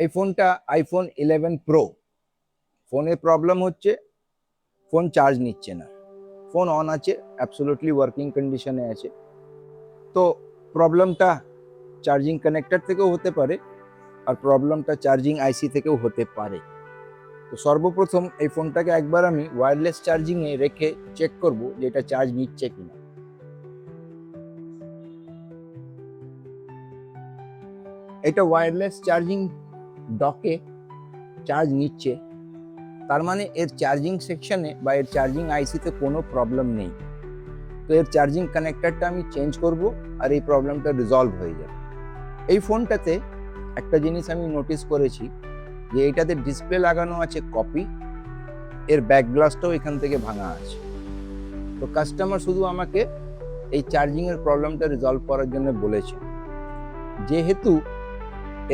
এই ফোনটা iPhone 11 pro. ফোনের প্রবলেম হচ্ছে ফোন চার্জ নিচ্ছে না। ফোন অন আছে, অ্যাবসোলুটলি ওয়ার্কিং কন্ডিশনে আছে। তো প্রবলেমটা চার্জিং কানেক্টর থেকেও হতে পারে, আর প্রবলেমটা চার্জিং আইসি থেকেও হতে পারে। তো সর্বপ্রথম এই ফোনটাকে একবার আমি ওয়্যারলেস চার্জিংয়ে রেখে চেক করব যে এটা চার্জ নিচ্ছে কিনা। এটা ওয়্যারলেস চার্জিং ডকে চার্জ নিচ্ছে, তার মানে এর চার্জিং সেকশনে বা এর চার্জিং আইসিতে কোনো প্রবলেম নেই। তো এর চার্জিং কানেক্টরটা আমি চেঞ্জ করব আর এই প্রবলেমটা রিজলভ হয়ে যাবে। এই ফোনটাতে একটা জিনিস আমি নোটিস করেছি যে এটাতে ডিসপ্লে লাগানো আছে কপি, এর ব্যাক গ্লাসটাও এখান থেকে ভাঙা আছে। তো কাস্টমার শুধু আমাকে এই চার্জিং এর প্রবলেমটা রিজলভ করার জন্য বলেছে। যেহেতু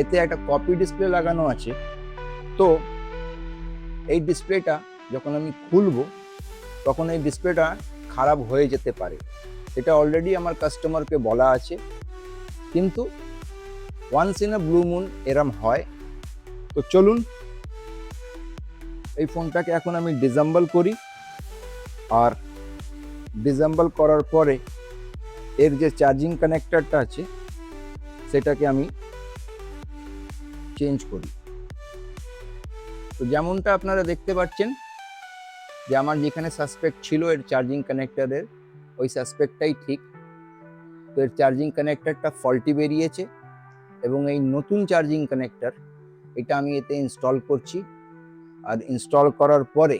এতে একটা কপি ডিসপ্লে লাগানো আছে, তো এই ডিসপ্লেটা যখন আমি খুলবো তখন এই ডিসপ্লেটা খারাপ হয়ে যেতে পারে। এটা অলরেডি আমার কাস্টমারকে বলা আছে, কিন্তু once in a blue moon এরম হয়। তো চলুন এই ফোনটাকে এখন আমি ডিসেম্বল করি, আর ডিসেম্বল করার পরে এর যে চার্জিং কানেক্টরটা আছে সেটাকে আমি চেঞ্জ করি। তো যেমনটা আপনারা দেখতে পাচ্ছেন যে আমার যেখানে সাসপেক্ট ছিল এর চার্জিং কানেক্টরের, ওই সাসপেক্টটাই ঠিক। তো এর চার্জিং কানেক্টরটা ফল্টি বেরিয়েছে এবং এই নতুন চার্জিং কানেক্টর এটা আমি এতে ইনস্টল করছি। আর ইনস্টল করার পরে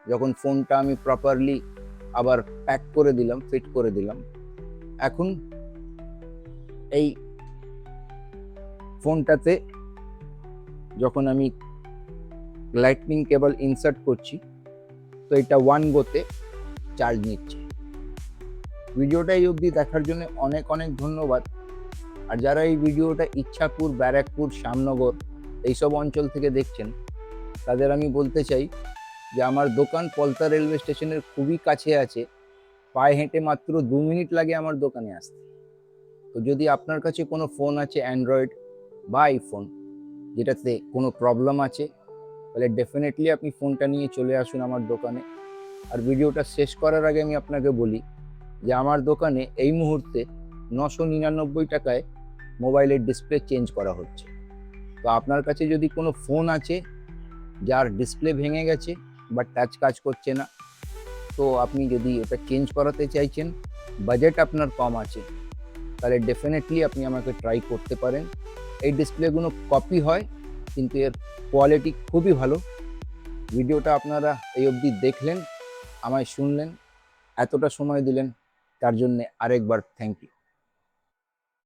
যখন ফোনটা আমি প্রপারলি আবার প্যাক করে দিলাম, ফিট করে দিলাম, এখন এই ফোনটাতে যখন আমি লাইটনিং কেবল ইনসার্ট করছি তো এটা 1 গোতে চার্জ নিচ্ছে। ভিডিওটা এই অবধি দেখার জন্য অনেক অনেক ধন্যবাদ। আর যারা এই ভিডিওটা ইচ্ছাপুর, ব্যারাকপুর, শ্যামনগর এইসব অঞ্চল থেকে দেখছেন, তাদের আমি বলতে চাই যে আমার দোকান পলতা রেলওয়ে স্টেশনের খুবই কাছে আছে। পায়ে হেঁটে মাত্র 2 মিনিট লাগে আমার দোকানে আসতে। তো যদি আপনার কাছে কোনো ফোন আছে অ্যান্ড্রয়েড বা আইফোন যেটাতে কোনো প্রবলেম আছে, তাহলে ডেফিনেটলি আপনি ফোনটা নিয়ে চলে আসুন আমার দোকানে। আর ভিডিওটা শেষ করার আগে আমি আপনাকে বলি যে আমার দোকানে এই মুহূর্তে 999 টাকায় মোবাইলের ডিসপ্লে চেঞ্জ করা হচ্ছে। তো আপনার কাছে যদি কোনো ফোন আছে যার ডিসপ্লে ভেঙে গেছে বা টাচ কাজ করছে না, তো আপনি যদি ওটা চেঞ্জ করাতে চাইছেন, বাজেট আপনার কম আছে, তাহলে ডেফিনেটলি আপনি আমাকে ট্রাই করতে পারেন। এই ডিসপ্লেগুলো কপি হয়, কিন্তু এর কোয়ালিটি খুবই ভালো। ভিডিওটা আপনারা এই অবধি দেখলেন, আমায় শুনলেন, এতটা সময় দিলেন, তার জন্যে আরেকবার থ্যাংক ইউ।